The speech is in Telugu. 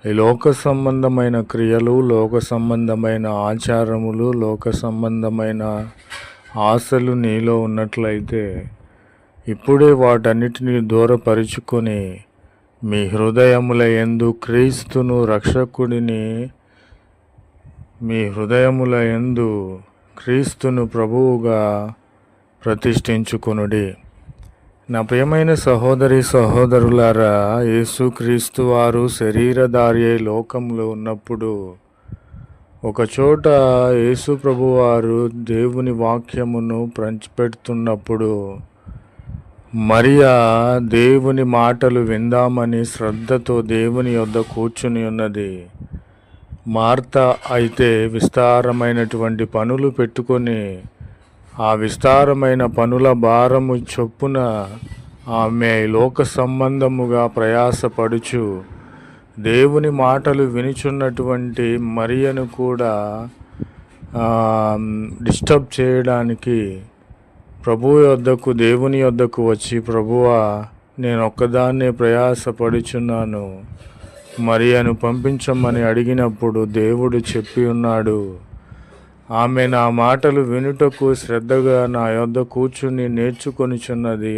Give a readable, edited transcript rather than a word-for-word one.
ఈ లోక సంబంధమైన క్రియలు, లోక సంబంధమైన ఆచారములు, లోక సంబంధమైన ఆశలు నీలో ఉన్నట్లయితే ఇప్పుడే వాటన్నిటిని దూరపరుచుకొని మీ హృదయముల యందు క్రీస్తును రక్షకుడిని, మీ హృదయముల యందు క్రీస్తును ప్రభువుగా ప్రతిష్ఠించుకొనుడి. నా ప్రియమైన సహోదరి సహోదరులారా, యేసుక్రీస్తు వారు శరీరధారి అయి లోకంలో ఉన్నప్పుడు ఒకచోట యేసు ప్రభువారు దేవుని వాక్యమును పంచిపెడుతున్నప్పుడు మరియా దేవుని మాటలు విందామని శ్రద్ధతో దేవుని యొద్ద కూర్చుని ఉన్నది. మార్త అయితే విస్తారమైనటువంటి పనులు పెట్టుకొని ఆ విస్తారమైన పనుల భారము చొప్పున ఆమె లోక సంబంధముగా ప్రయాసపడుచు దేవుని మాటలు వినుచున్నటువంటి మరియను కూడా డిస్టర్బ్ చేయడానికి ప్రభువు యొద్దకు, దేవుని యొద్దకు వచ్చి, ప్రభువా, నేను ఒక్కదాన్నే ప్రయాసపడుచున్నాను, మరియను పంపించమని అడిగినప్పుడు దేవుడు చెప్పి ఉన్నాడు, ఆమె నా మాటలు వినుటకు శ్రద్ధగా నా యొద్ద కూర్చుని నేర్చుకొనుచున్నది.